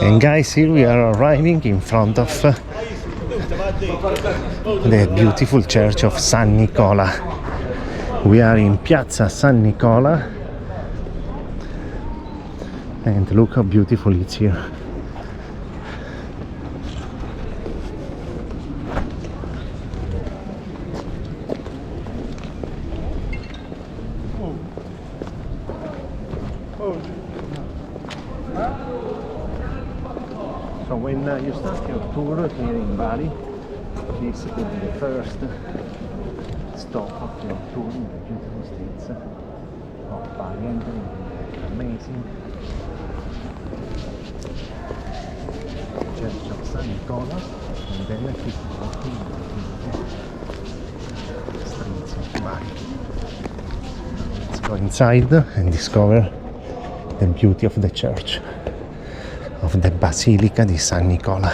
And guys, here we are arriving in front of the beautiful church of San Nicola. We are in Piazza San Nicola, and look how beautiful it's here. So when you start your tour here in Bali, this will be the first stop of your tour in the beautiful streets of Bali, entering the amazing Church of San Nicola, and then keep walking in the beautiful streets of Bali. Let's go inside and discover the beauty of the church of the Basilica di San Nicola.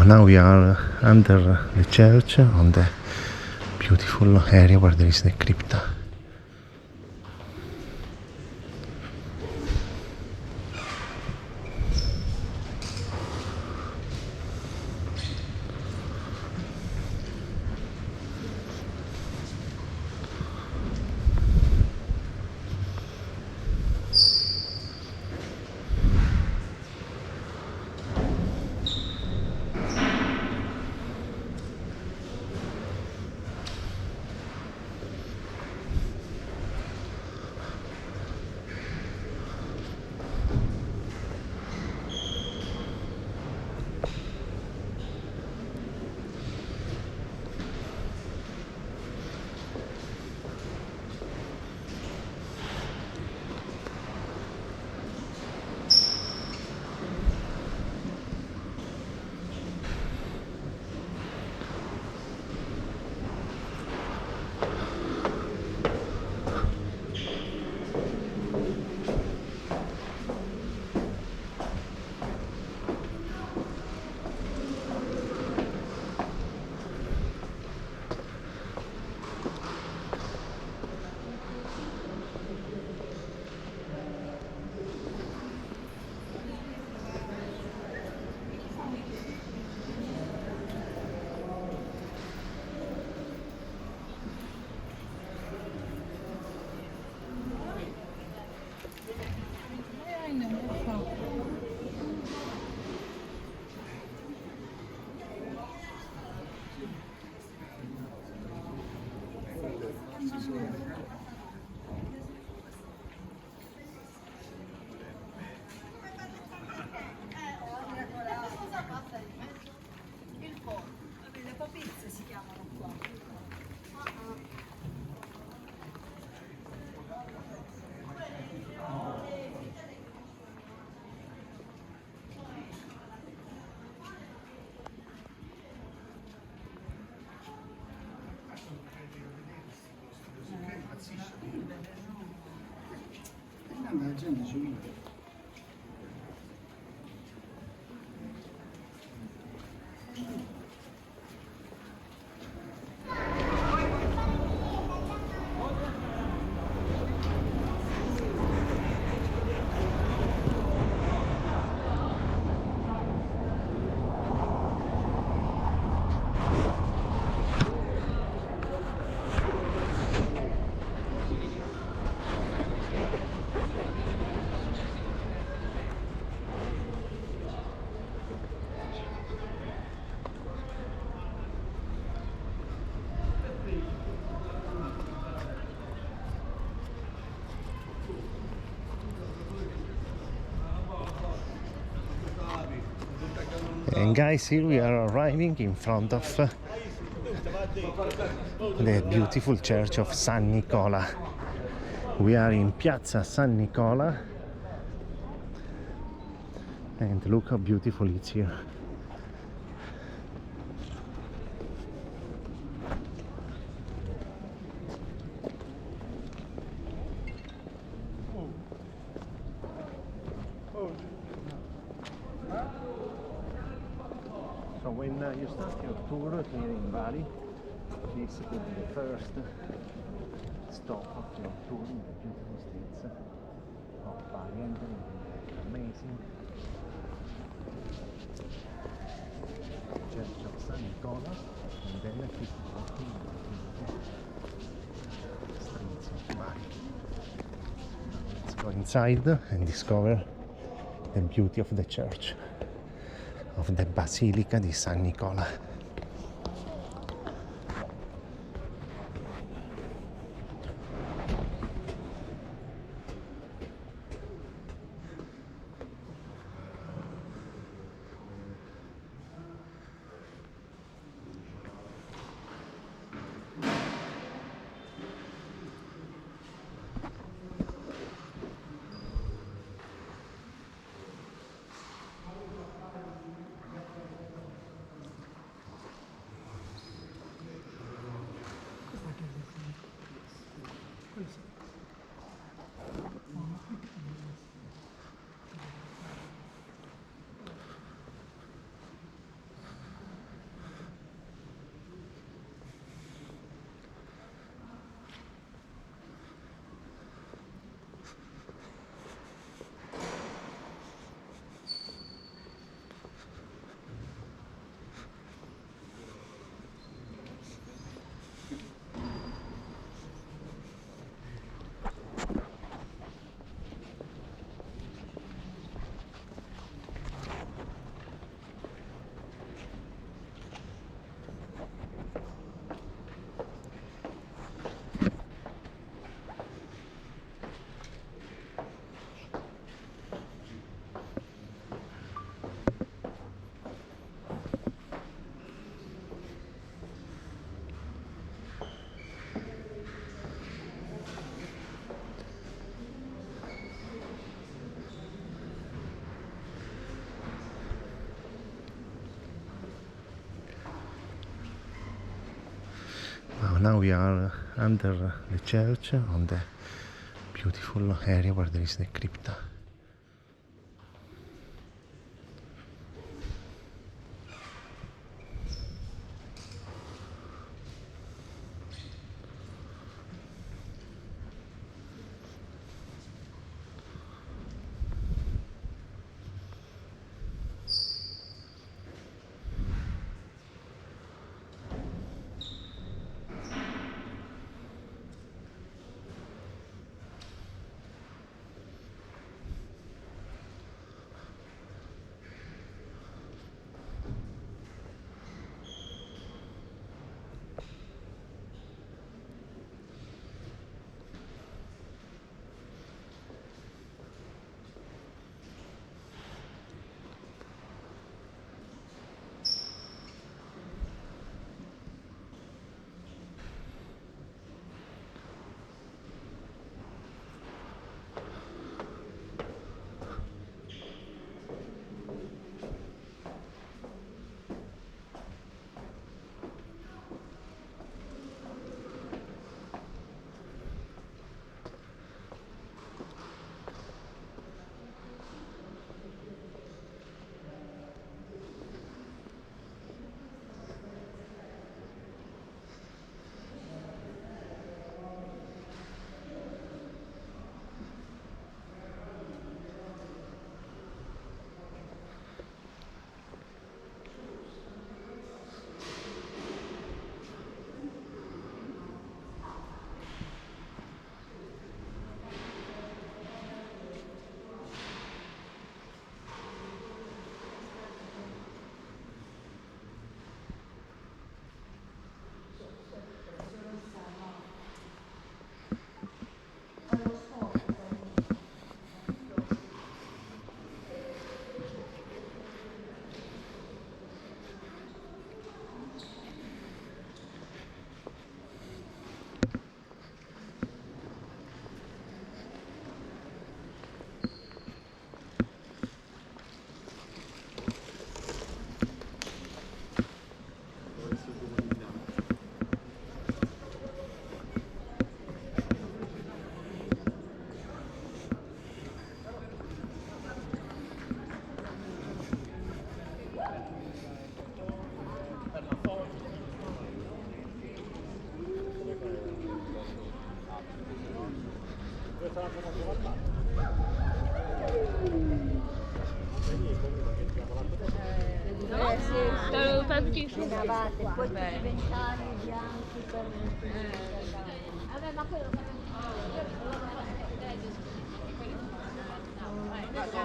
Now we are under the church on the beautiful area where there is the crypta. 来这样的兄弟。And guys, here we are arriving in front of the beautiful church of San Nicola. We are in Piazza San Nicola, and look how beautiful it's here. So when you start your tour here in Bali, this will be the first stop of your tour in the beautiful streets of Bali, and amazing Church of San Nicola, and then keep walking in the streets of Bali. Now let's go inside and discover the beauty of the church, of the Basilica di San Nicola. Now we are under the church on the beautiful area where there is the crypta. T'avevo tutti i Eravate, poi tutti 20 anni bianchi per vabbè, ma quello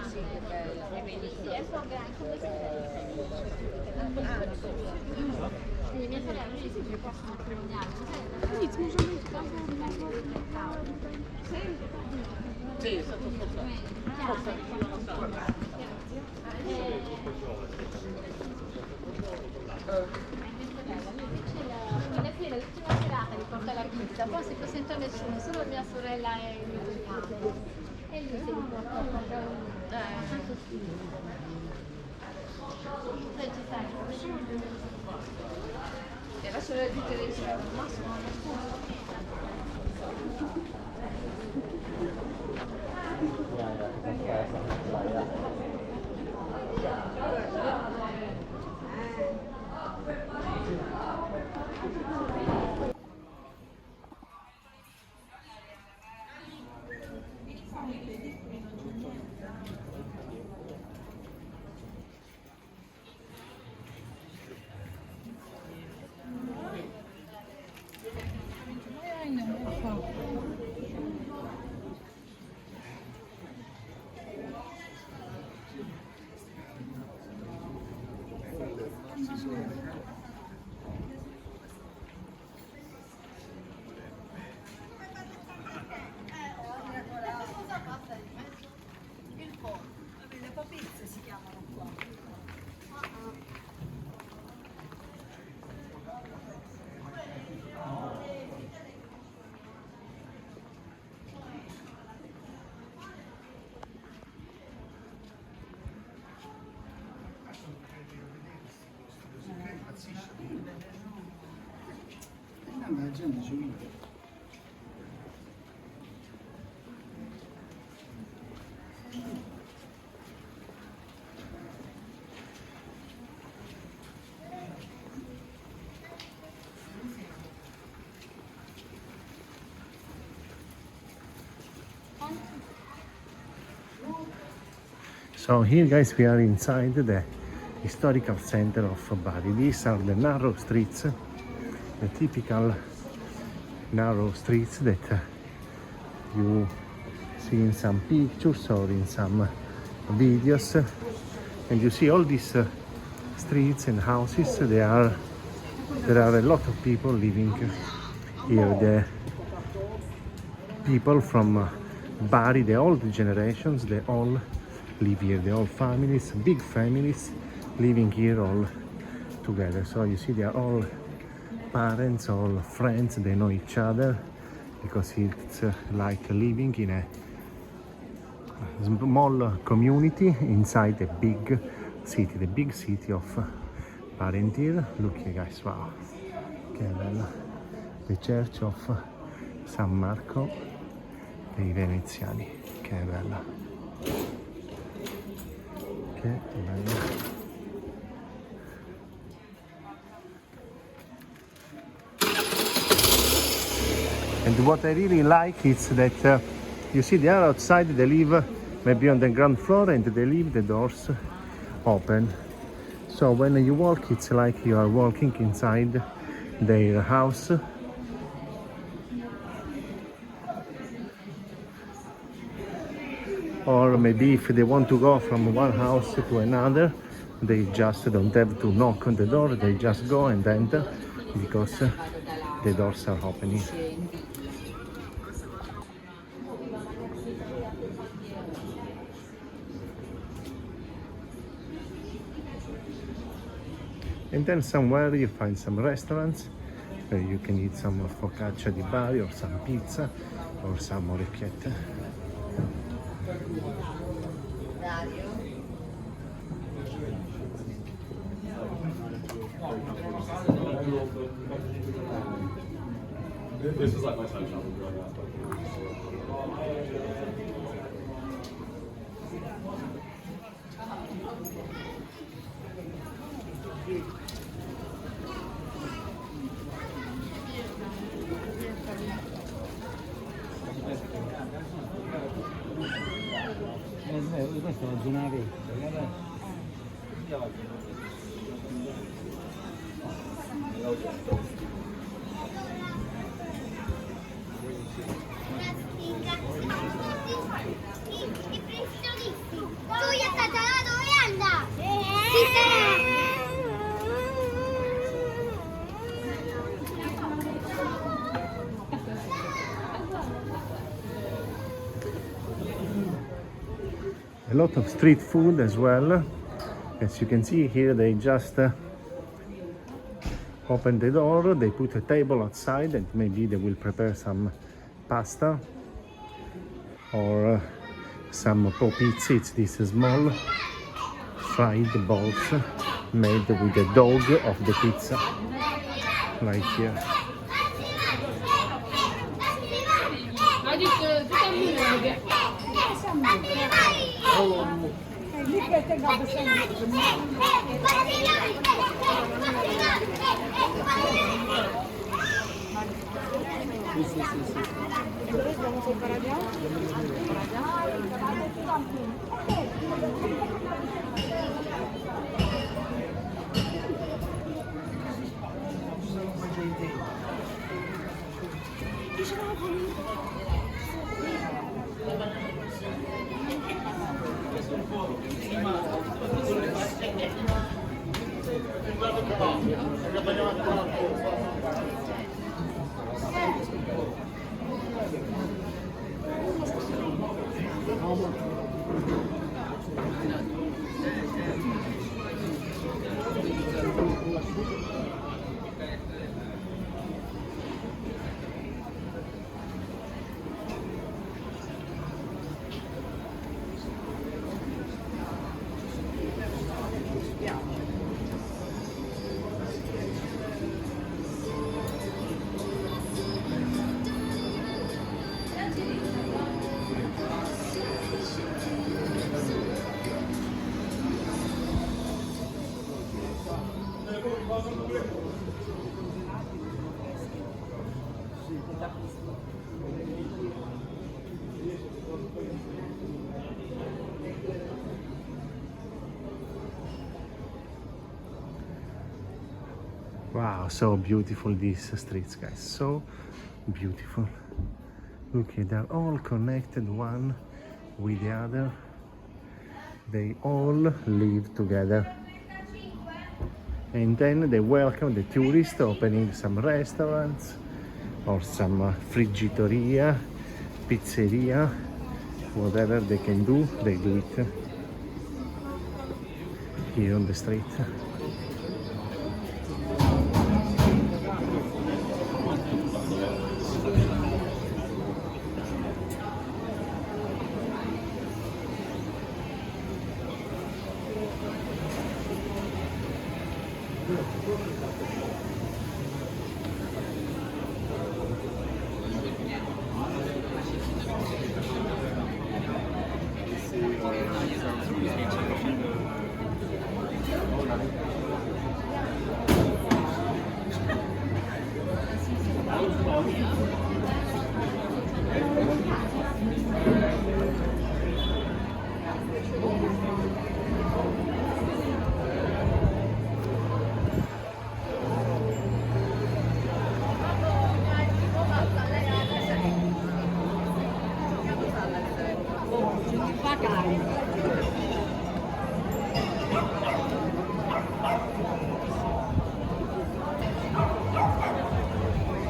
sì, che bello. Sì, è un po' grande, come si sì, mia sorella mi dice che possono premiare. Nic, możemy w Sì, è stato alla fine l'ultima serata li porta la pizza, poi si presenta nessuno, solo mia sorella e il mio cugino. E lui si riporta a comprare un tanto schifo. Poi ci sai, e la sorella di Teresa, ma sono la gente ci vive. So here guys we are inside the historical center of Bari. These are the narrow streets, the typical narrow streets that you see in some pictures or in some videos, and you see all these streets and houses. There are a lot of people living here. The people from Bari, the old generations, they all live here. The old families, big families, living here all together. So you see, they are all parents, all friends. They know each other because it's like living in a small community inside a big city, the big city of Parentir. Look here guys, wow, che bello, the church of San Marco dei Veneziani, che bella, che bella. And what I really like is that you see they are outside, they live maybe on the ground floor and they leave the doors open. So when you walk, it's like you are walking inside their house. Or maybe if they want to go from one house to another, they just don't have to knock on the door, they just go and enter because the doors are opening. And then somewhere you find some restaurants where you can eat some focaccia di Bari or some pizza or some orecchiette. This is like my time travel growing up. Questa è la zona vecchia, A lot of street food as well. As you can see here, they just open the door, they put a table outside, and maybe they will prepare some pasta or some po' pizza. It's this small fried balls made with the dog of the pizza, like here. Wow, so beautiful these streets, guys, so beautiful. Look, they're all connected one with the other. They all live together. And then they welcome the tourists, opening some restaurants or some friggitoria, pizzeria, whatever they can do, they do it here on the street.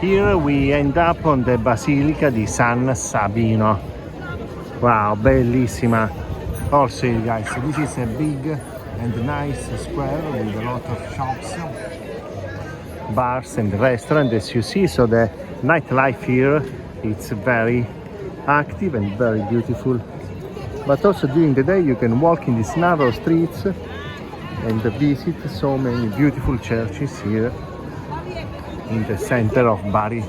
Here we end up on the Basilica di San Sabino. Wow, bellissima. Also, guys, this is a big and nice square with a lot of shops, bars and restaurants, as you see. So the nightlife here, it's very active and very beautiful. But also during the day you can walk in these narrow streets and visit so many beautiful churches here in the center of Bari.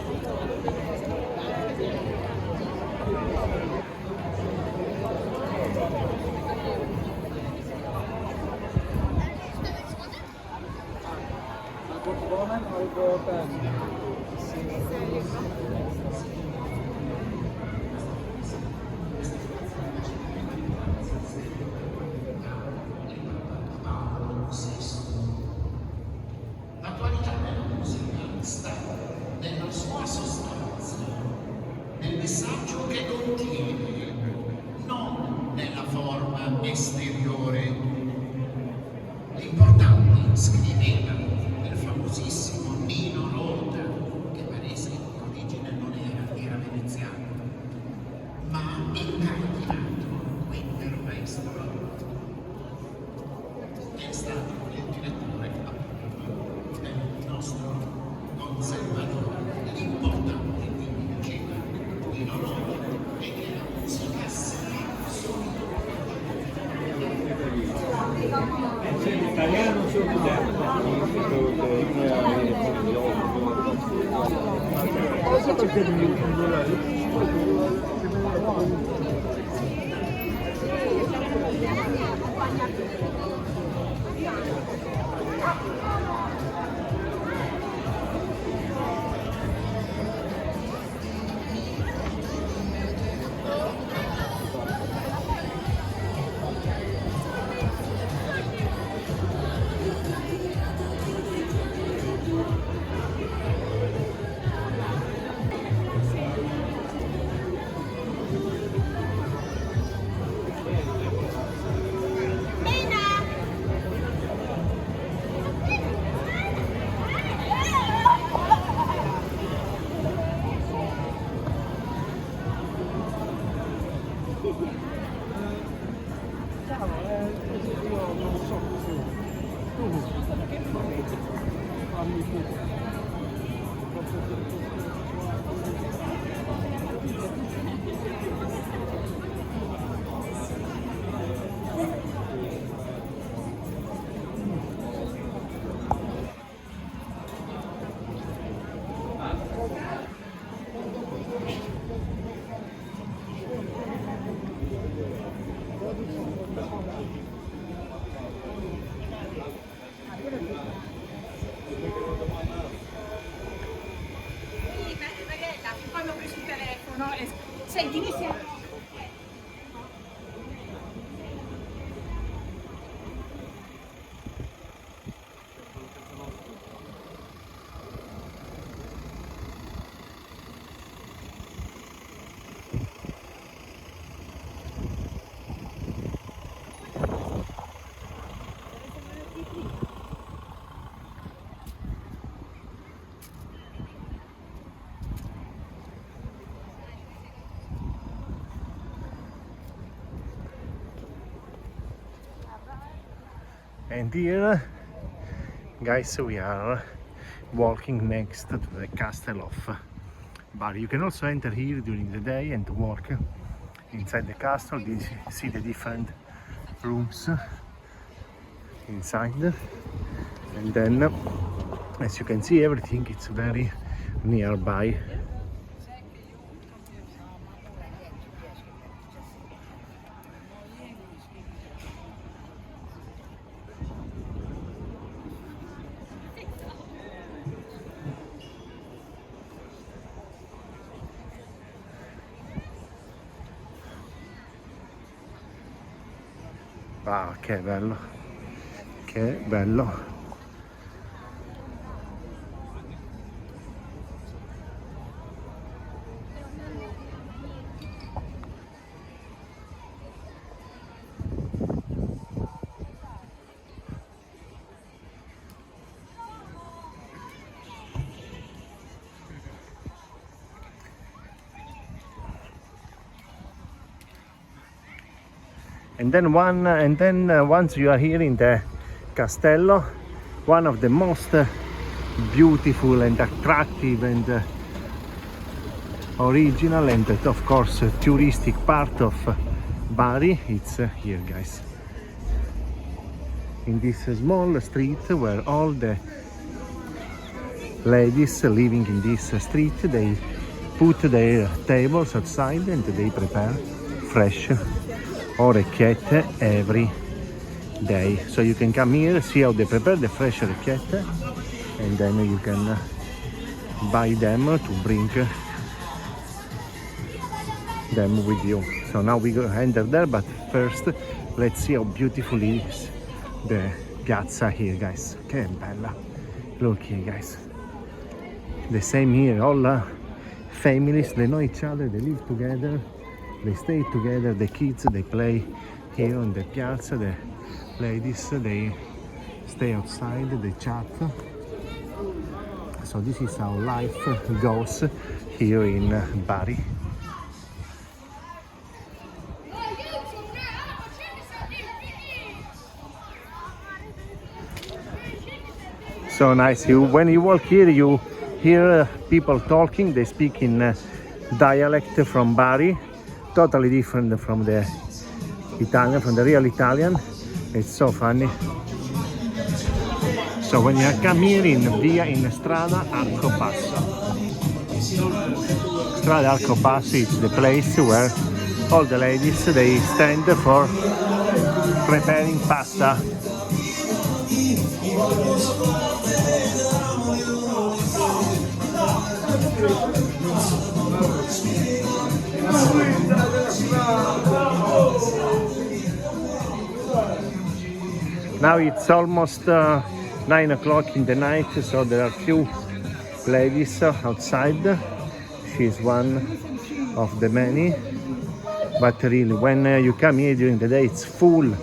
Poi mi ho preso il telefono e senti, inizia. And here, guys, we are walking next to the castle of Bari. You can also enter here during the day and walk inside the castle. You see the different rooms inside, and then, as you can see, everything is very nearby. Wow, che bello, che bello. And then once you are here in the castello, one of the most beautiful and attractive and original and of course touristic part of Bari, it's here, guys, in this small street where all the ladies living in this street, they put their tables outside and they prepare fresh orecchiette every day. So you can come here, see how they prepare the fresh orecchiette, and then you can buy them to bring them with you. So now we go enter there, but first let's see how beautiful is the piazza here, guys. Che bella. Look here, guys. The same here, all families, they know each other, they live together. They stay together, the kids, they play here on the piazza, the ladies, they stay outside, they chat. So this is how life goes here in Bari. So nice. When you walk here, you hear people talking, they speak in dialect from Bari. Totally different from the Italian, from the real Italian. It's so funny. So when you come here in via in Strada Arcobasso. Strada Arcobasso is the place where all the ladies they stand for preparing pasta. Now it's almost 9 o'clock in the night, so there are few ladies outside. She's one of the many, but really when you come here during the day it's full.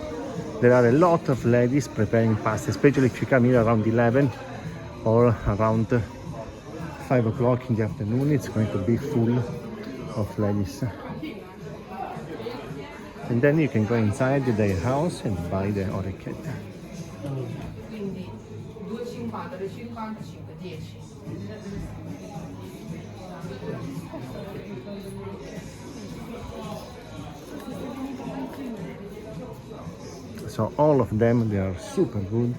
There are a lot of ladies preparing pasta, especially if you come here around 11 or around 5 o'clock in the afternoon. It's going to be full of ladies. And then you can go inside their house and buy the orecchiette. Quindi 2,50, 2,55, 10. So all of them, they are super good,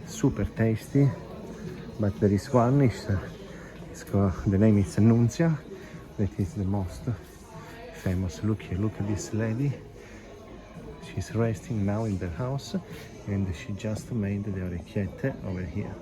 super tasty, but there is one, the name is Nunzia, that is the most famous. Look here, look at this lady. She's resting now in the house and she just made the orecchiette over here.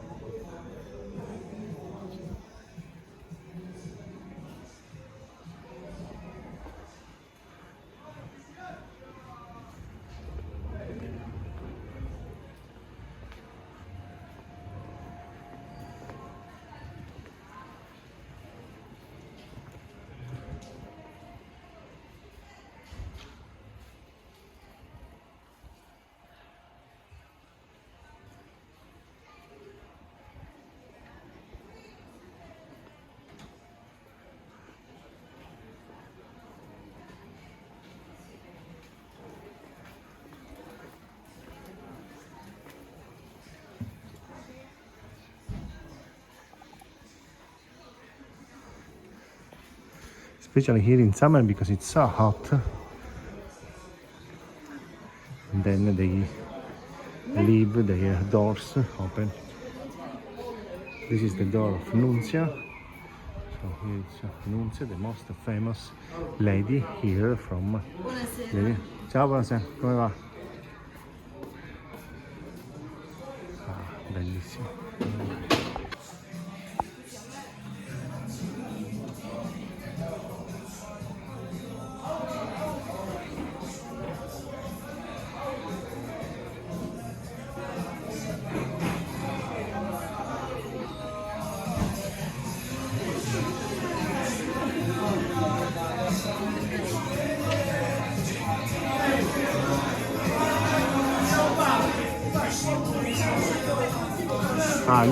Especially here in summer because it's so hot. And then they leave their doors open. This is the door of Nunzia. So here is Nunzia, the most famous lady here from... Ciao, buonasera, come va? Ah, bellissimo.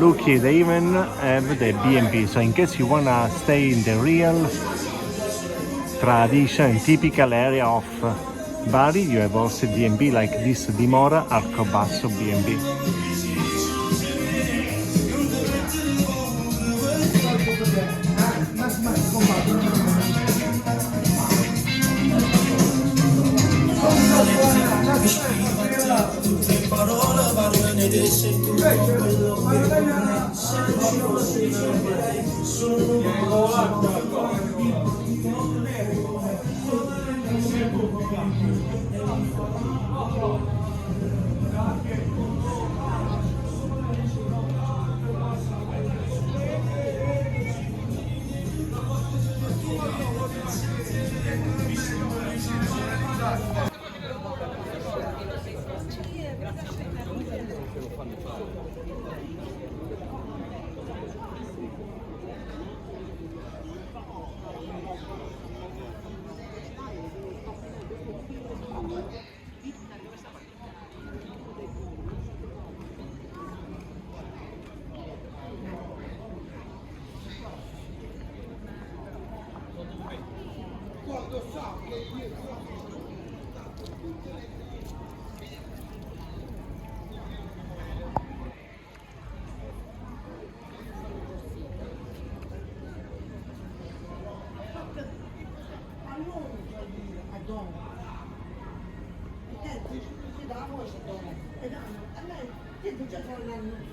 Look here, they even have the B&B, so in case you wanna stay in the real tradition and typical area of Bari, you have also B&B like this Dimora Arcobasso B&B.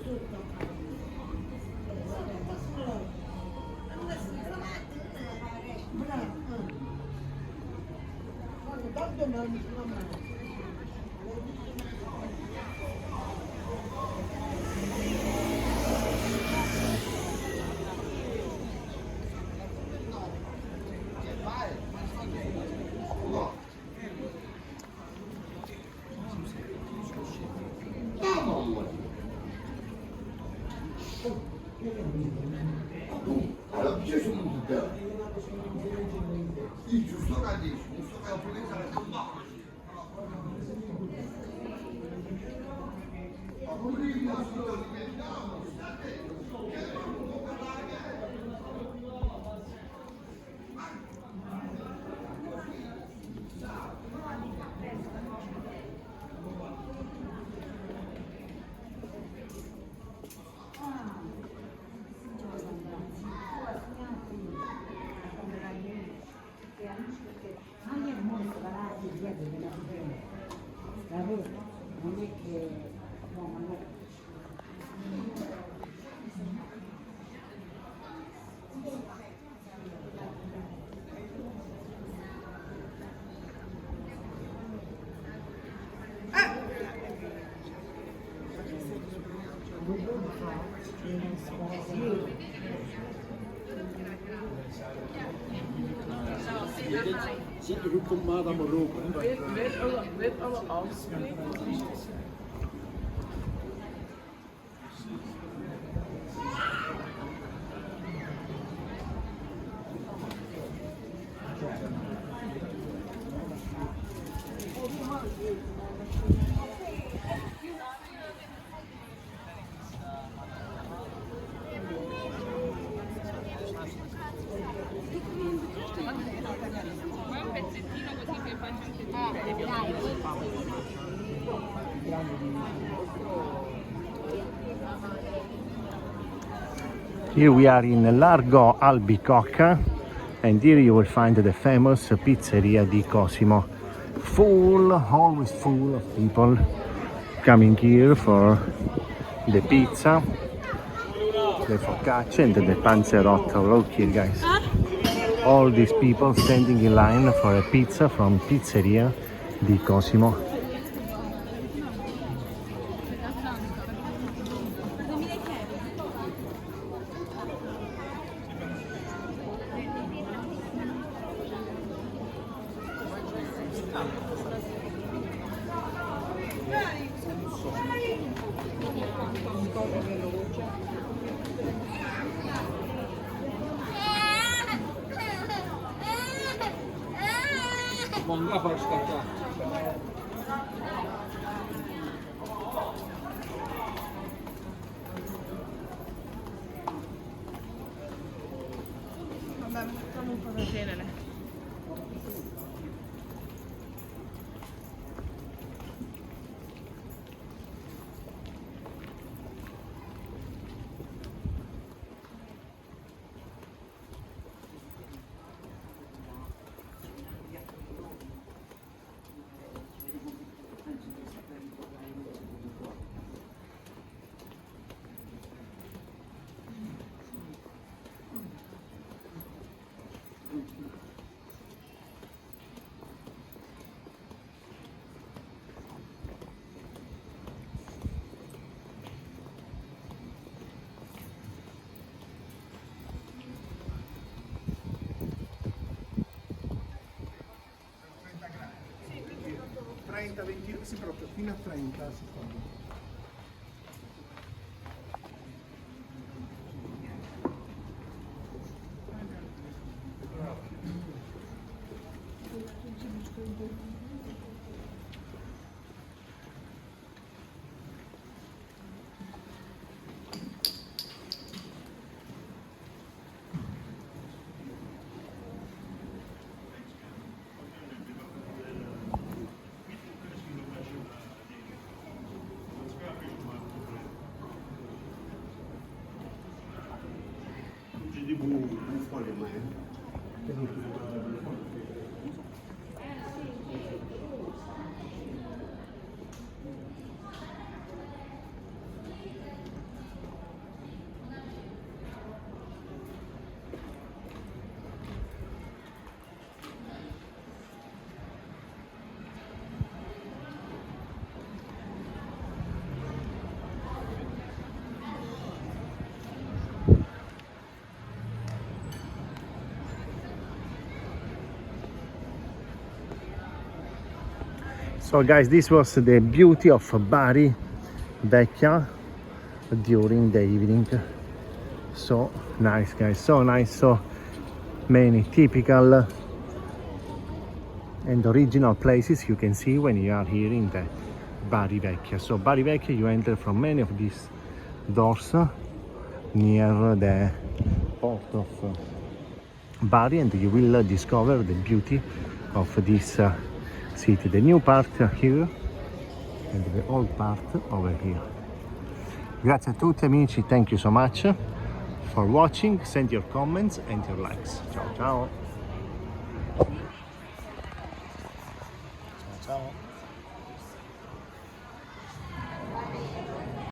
Tutto. Zit je goed komt maar dan maar roken. Weet alle afspreken. Vuoi un pezzettino così che faccio anche tu? Here we are in Largo Albicocca, and here you will find the famous pizzeria di Cosimo. Full, always full of people coming here for the pizza, the focaccia and the panzerotto. Look here, guys. All these people standing in line for a pizza from Pizzeria di Cosimo. Manga far scattare. Vabbè, facciamo un po' da genere. Sì, proprio fino a 30 secondi. So guys, this was the beauty of Bari Vecchia during the evening. So nice guys, so nice, so many typical and original places you can see when you are here in the Bari Vecchia. So Bari Vecchia, you enter from many of these doors near the port of Bari, and you will discover the beauty of this city, the new part here and the old part over here. Grazie a tutti amici, thank you so much for watching. Send your comments and your likes. Ciao ciao. Ciao ciao.